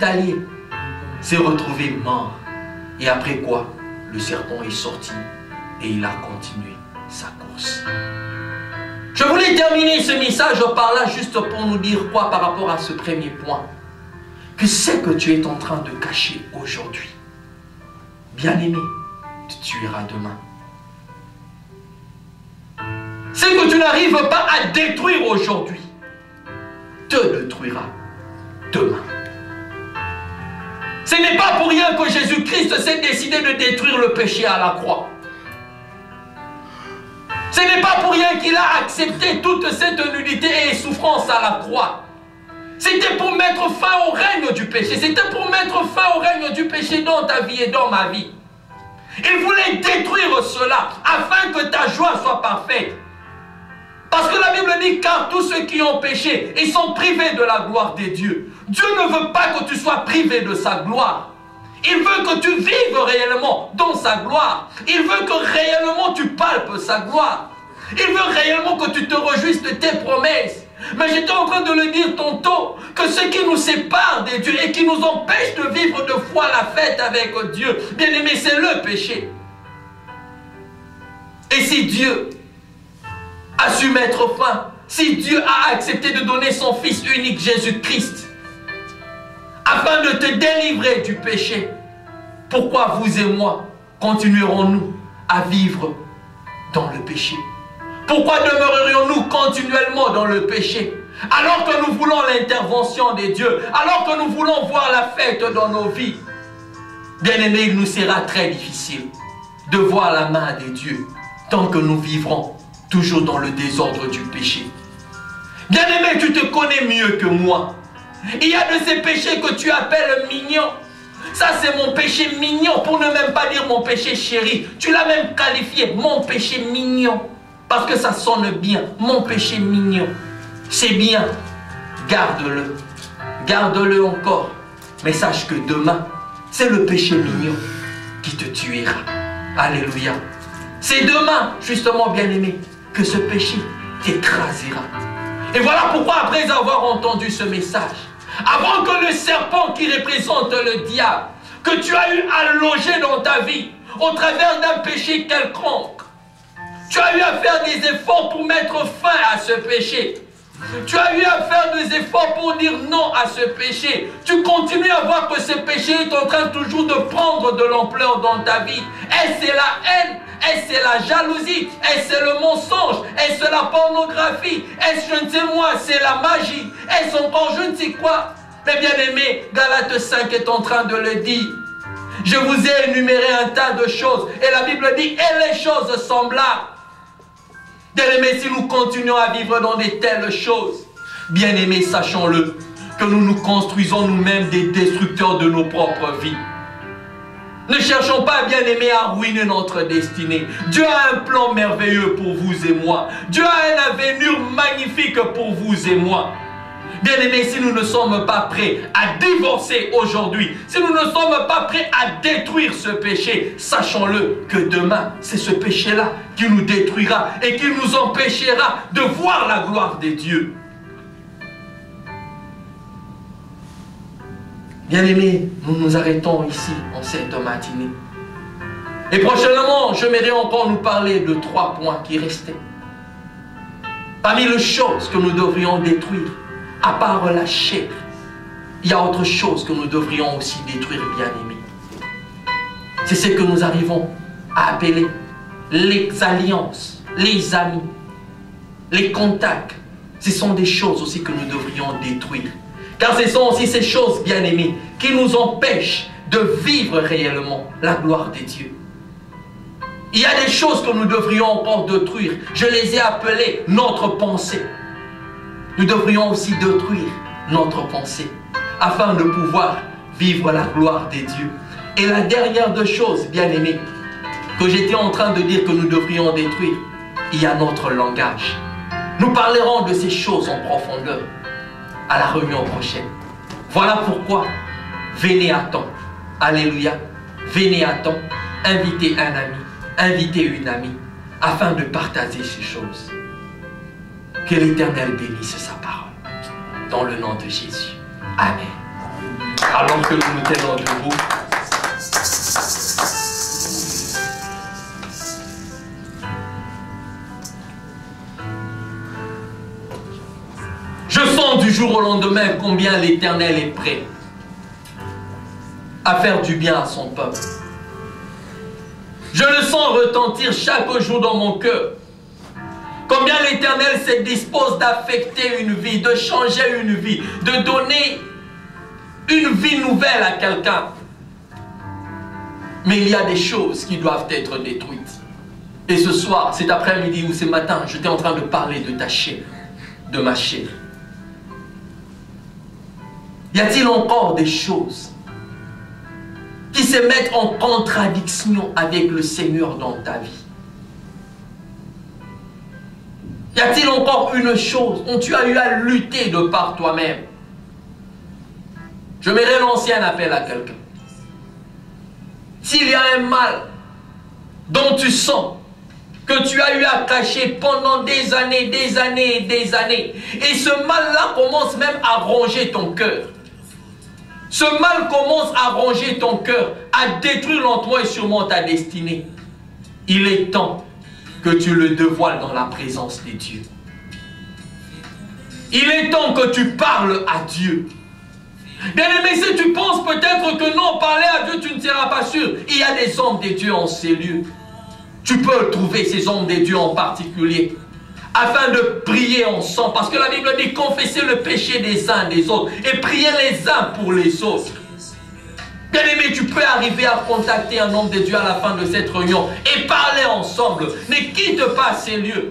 hospitalier s'est retrouvé mort. Et après quoi, le serpent est sorti et il a continué sa course. Je voulais terminer ce message par là juste pour nous dire quoi par rapport à ce premier point. Que c'est que tu es en train de cacher aujourd'hui. Bien-aimé, tu tueras demain. Ce que tu n'arrives pas à détruire aujourd'hui te détruira demain. Ce n'est pas pour rien que Jésus-Christ s'est décidé de détruire le péché à la croix. Ce n'est pas pour rien qu'il a accepté toute cette nudité et souffrance à la croix. C'était pour mettre fin au règne du péché. C'était pour mettre fin au règne du péché dans ta vie et dans ma vie. Il voulait détruire cela afin que ta joie soit parfaite. Parce que la Bible dit, car tous ceux qui ont péché, ils sont privés de la gloire des dieux. Dieu ne veut pas que tu sois privé de sa gloire. Il veut que tu vives réellement dans sa gloire. Il veut que réellement tu palpes sa gloire. Il veut réellement que tu te réjouisses de tes promesses. Mais j'étais en train de le dire tantôt, que ce qui nous sépare des dieux et qui nous empêche de vivre de foi la fête avec Dieu, bien aimé, c'est le péché. Et si Dieu a su mettre fin, si Dieu a accepté de donner son Fils unique Jésus-Christ, afin de te délivrer du péché, pourquoi vous et moi continuerons-nous à vivre dans le péché? Pourquoi demeurerions-nous continuellement dans le péché? Alors que nous voulons l'intervention des dieux, alors que nous voulons voir la fête dans nos vies. Bien-aimés, il nous sera très difficile de voir la main des dieux tant que nous vivrons toujours dans le désordre du péché. Bien-aimé, tu te connais mieux que moi. Il y a de ces péchés que tu appelles mignons. Ça, c'est mon péché mignon, pour ne même pas dire mon péché chéri. Tu l'as même qualifié, mon péché mignon. Parce que ça sonne bien, mon péché mignon. C'est bien, garde-le. Garde-le encore. Mais sache que demain, c'est le péché mignon qui te tuera. Alléluia. C'est demain, justement, bien-aimé, que ce péché t'écrasera. Et voilà pourquoi, après avoir entendu ce message, avant que le serpent qui représente le diable, que tu as eu à loger dans ta vie, au travers d'un péché quelconque, tu as eu à faire des efforts pour mettre fin à ce péché. Tu as eu à faire des efforts pour dire non à ce péché. Tu continues à voir que ce péché est en train toujours de prendre de l'ampleur dans ta vie. Est-ce c'est la haine? Est-ce c'est la jalousie? Est-ce c'est le mensonge? Est-ce c'est la pornographie? Est-ce je ne sais moi, c'est la magie? Est-ce encore je ne sais quoi? Mais bien aimé, Galates 5 est en train de le dire. Je vous ai énuméré un tas de choses. Et la Bible dit, et les choses semblables. Bien-aimés, si nous continuons à vivre dans de telles choses, bien-aimés, sachons-le, que nous nous construisons nous-mêmes des destructeurs de nos propres vies. Ne cherchons pas, bien-aimés, à ruiner notre destinée. Dieu a un plan merveilleux pour vous et moi. Dieu a un avenir magnifique pour vous et moi. Bien-aimés, si nous ne sommes pas prêts à divorcer aujourd'hui, si nous ne sommes pas prêts à détruire ce péché, sachons-le que demain, c'est ce péché-là qui nous détruira et qui nous empêchera de voir la gloire des dieux. Bien-aimés, nous nous arrêtons ici en cette matinée. Et prochainement, j'aimerais encore nous parler de 3 points qui restaient. Parmi les choses que nous devrions détruire, à part la chair, il y a autre chose que nous devrions aussi détruire, bien-aimés. C'est ce que nous arrivons à appeler les alliances, les amis, les contacts. Ce sont des choses aussi que nous devrions détruire. Car ce sont aussi ces choses, bien-aimés, qui nous empêchent de vivre réellement la gloire des dieux. Il y a des choses que nous devrions encore détruire. Je les ai appelées notre pensée. Nous devrions aussi détruire notre pensée afin de pouvoir vivre la gloire des dieux. Et la dernière des choses, bien-aimés, que j'étais en train de dire que nous devrions détruire, il y a notre langage. Nous parlerons de ces choses en profondeur à la réunion prochaine. Voilà pourquoi, venez à temps. Alléluia. Venez à temps. Invitez un ami, invitez une amie, afin de partager ces choses. Que l'Éternel bénisse sa parole. Dans le nom de Jésus. Amen. Alors que nous nous tenons debout. Je sens du jour au lendemain combien l'Éternel est prêt à faire du bien à son peuple. Je le sens retentir chaque jour dans mon cœur. Combien l'Éternel se dispose d'affecter une vie, de changer une vie, de donner une vie nouvelle à quelqu'un. Mais il y a des choses qui doivent être détruites. Et ce soir, cet après-midi ou ce matin, j'étais en train de parler de ta chair, de ma chair. Y a-t-il encore des choses qui se mettent en contradiction avec le Seigneur dans ta vie? Y a-t-il encore une chose dont tu as eu à lutter de par toi-même? Je mets l'ancien appel à quelqu'un. S'il y a un mal dont tu sens que tu as eu à cacher pendant des années, des années et des années, et ce mal-là commence même à ronger ton cœur. Ce mal commence à ronger ton cœur, à détruire lentement et sûrement ta destinée. Il est temps que tu le dévoiles dans la présence de Dieu. Il est temps que tu parles à Dieu. Bien-aimé, si tu penses peut-être que non, parler à Dieu, tu ne seras pas sûr. Il y a des hommes de Dieu en ces lieux. Tu peux trouver ces hommes de Dieu en particulier, afin de prier ensemble. Parce que la Bible dit confesser le péché des uns des autres et prier les uns pour les autres. Bien-aimé, tu peux arriver à contacter un homme de Dieu à la fin de cette réunion et parler ensemble. Ne quitte pas ces lieux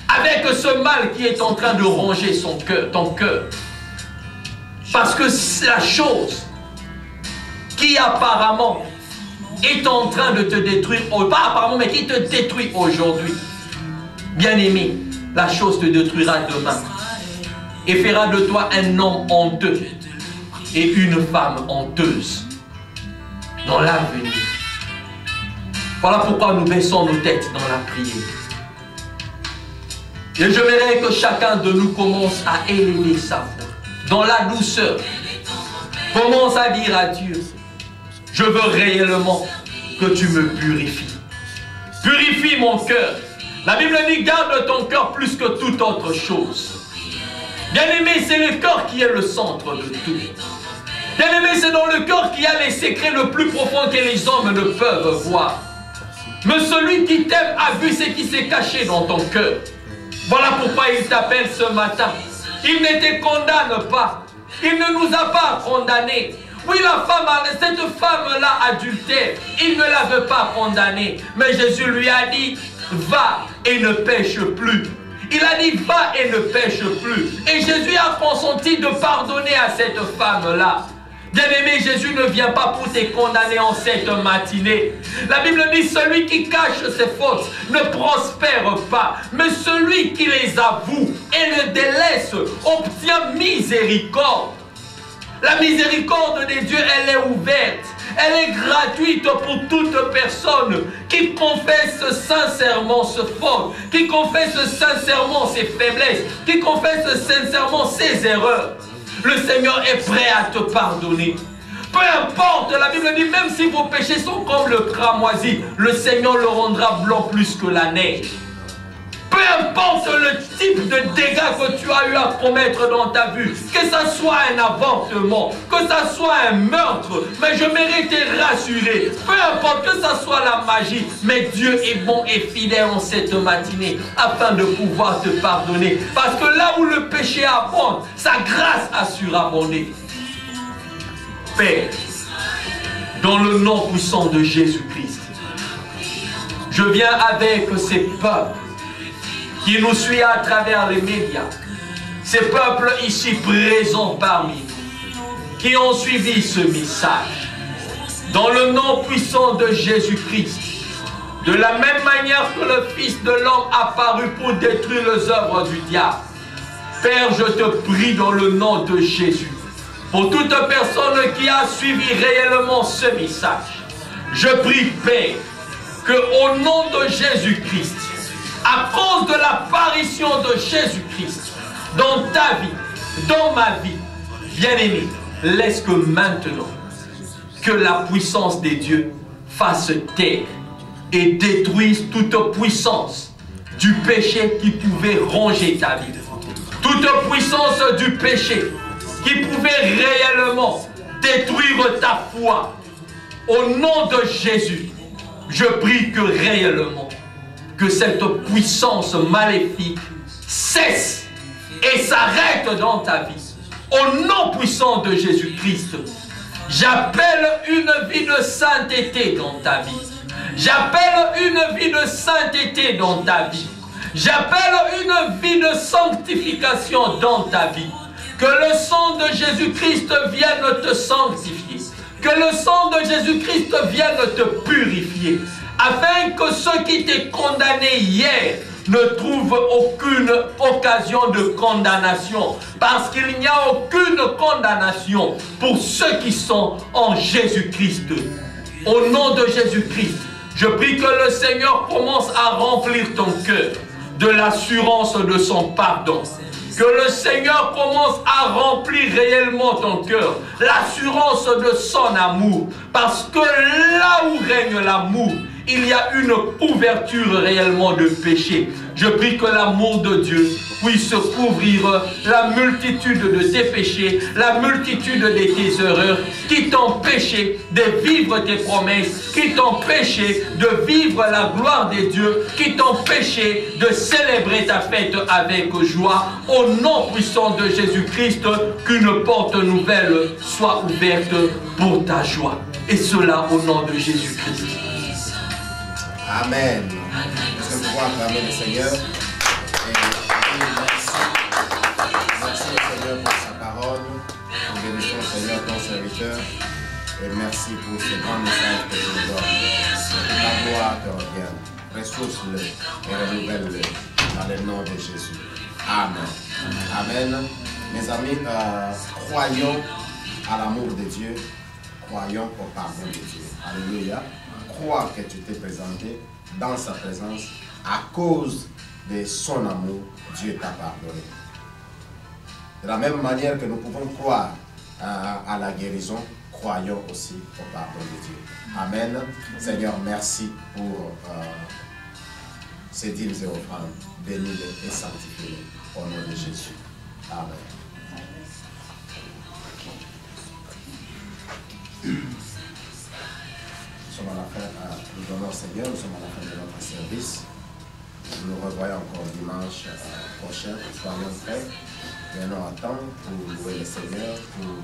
avec ce mal qui est en train de ronger ton cœur. Parce que c'est la chose qui apparemment est en train de te détruire, pas apparemment, mais qui te détruit aujourd'hui. Bien-aimé, la chose te détruira demain et fera de toi un homme honteux et une femme honteuse dans l'avenir. Voilà pourquoi nous baissons nos têtes dans la prière. Et j'aimerais que chacun de nous commence à élever sa voix dans la douceur. Commence à dire à Dieu, je veux réellement que tu me purifies. Purifie mon cœur. La Bible dit, garde ton cœur plus que toute autre chose. Bien-aimé, c'est le cœur qui est le centre de tout. Bien-aimé, c'est dans le cœur qu'il y a les secrets le plus profonds que les hommes ne peuvent voir. Mais celui qui t'aime a vu ce qui s'est caché dans ton cœur. Voilà pourquoi il t'appelle ce matin. Il ne te condamne pas. Il ne nous a pas condamnés. Oui, cette femme-là adultère, il ne l'avait pas condamnée. Mais Jésus lui a dit, va et ne pêche plus. Il a dit, va et ne pêche plus. Et Jésus a consenti de pardonner à cette femme-là. Bien-aimé, Jésus ne vient pas pour te condamner en cette matinée. La Bible dit, celui qui cache ses fautes ne prospère pas. Mais celui qui les avoue et les délaisse obtient miséricorde. La miséricorde de Dieu, elle est ouverte. Elle est gratuite pour toute personne qui confesse sincèrement ses fautes, qui confesse sincèrement ses faiblesses, qui confesse sincèrement ses erreurs. Le Seigneur est prêt à te pardonner. Peu importe, la Bible dit, même si vos péchés sont comme le cramoisi, le Seigneur le rendra blanc plus que la neige. Peu importe le type de dégâts que tu as eu à commettre dans ta vie, que ça soit un avortement, que ça soit un meurtre, mais je mérite te rassurer. Peu importe que ça soit la magie, mais Dieu est bon et fidèle en cette matinée afin de pouvoir te pardonner. Parce que là où le péché abonde, sa grâce a surabondé. Père, dans le nom puissant de Jésus-Christ, je viens avec ces peuples qui nous suit à travers les médias, ces peuples ici présents parmi nous, qui ont suivi ce message, dans le nom puissant de Jésus-Christ, de la même manière que le Fils de l'homme apparut pour détruire les œuvres du diable. Père, je te prie dans le nom de Jésus, pour toute personne qui a suivi réellement ce message, je prie, Père, que au nom de Jésus-Christ, à cause de l'apparition de Jésus-Christ dans ta vie, dans ma vie, bien-aimé, laisse que maintenant, que la puissance des dieux fasse taire et détruise toute puissance du péché qui pouvait ronger ta vie. Toute puissance du péché qui pouvait réellement détruire ta foi. Au nom de Jésus, je prie que réellement, que cette puissance maléfique cesse et s'arrête dans ta vie. Au nom puissant de Jésus-Christ, j'appelle une vie de sainteté dans ta vie. J'appelle une vie de sainteté dans ta vie. J'appelle une vie de sanctification dans ta vie. Que le sang de Jésus-Christ vienne te sanctifier. Que le sang de Jésus-Christ vienne te purifier. Afin que ceux qui t'ont condamné hier ne trouvent aucune occasion de condamnation. Parce qu'il n'y a aucune condamnation pour ceux qui sont en Jésus-Christ. Au nom de Jésus-Christ, je prie que le Seigneur commence à remplir ton cœur de l'assurance de son pardon. Que le Seigneur commence à remplir réellement ton cœur, l'assurance de son amour. Parce que là où règne l'amour, il y a une couverture réellement de péché. Je prie que l'amour de Dieu puisse couvrir la multitude de tes péchés, la multitude de tes erreurs qui t'empêchaient de vivre tes promesses, qui t'empêchaient de vivre la gloire de Dieu, qui t'empêchaient de célébrer ta fête avec joie. Au nom puissant de Jésus-Christ, qu'une porte nouvelle soit ouverte pour ta joie. Et cela au nom de Jésus-Christ. Amen. Est-ce que nous pouvons acclamer le Seigneur? Et merci. Merci au Seigneur pour sa parole. Nous bénissons le Seigneur, ton serviteur. Et merci pour ce grand message que tu nous donnes. La gloire te revienne. Ressource-le et renouvelle-le dans le nom de Jésus. Amen. Amen. Mes amis, croyons à l'amour de Dieu. Croyons au pardon de Dieu. Alléluia. Crois que tu t'es présenté dans sa présence à cause de son amour, Dieu t'a pardonné. De la même manière que nous pouvons croire à la guérison, croyons aussi au pardon de Dieu. Amen. Seigneur, merci pour ces dîmes et offrandes. Bénis-les et sanctifie-les au nom de Jésus. Amen. Nous sommes à la fin, nous donnons au Seigneur, nous sommes à la fin de notre service. Nous nous revoyons encore dimanche prochain. Soyons prêts, venons à temps pour louer le Seigneur, pour